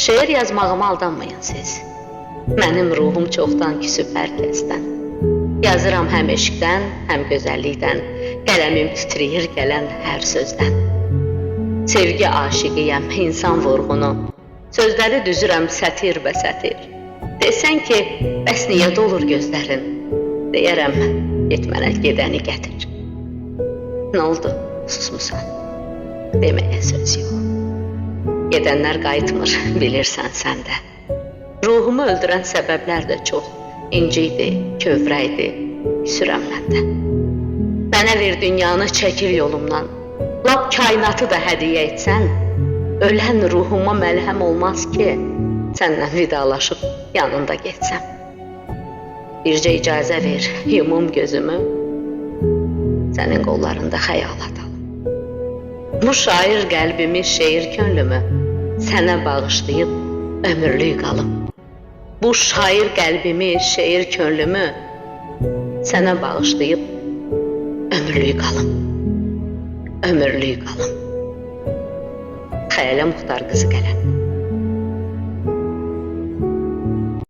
Şeir yazmağıma aldanmayın siz. Mənim ruhum çoxdan küsüb hər kəsdən. Yazıram həm eşqdən, həm gözəllikdən. Qələmim titriyir gələn hər sözdən. Sevgi aşiqiyəm, insan vurğunu. Sözləri düzürəm sətir və sətir. Desən ki, bəs niyə dolur gözlərin? Deyərəm, get mənə gedəni gətir. Nə oldu, susmusan? Deməyə söz yox. Gedənlər qayıtmır, bilirsən sən də. Ruhumu öldürən səbəblər də çox. İnci idi, kövrə idi, küsürəm mən də. Mənə ver dünyanı, çəkil yolumdan. Lap kainatı da hədiyyə etsən, ölən ruhuma məlhəm olmaz ki, səndən vidalaşıb yanında getsəm. Bircə icazə ver, yumum gözümü, sənin qollarında xəyalat alım. Bu şair qəlbimi, şeir könlümü sənə bağışlayıb ömürlük qalım. Bu şair qəlbimi, şeir könlümü sənə bağışlayıb ömürlük qalım. Ömürlük qalım. Xəyalə Muxtar qızı qələm.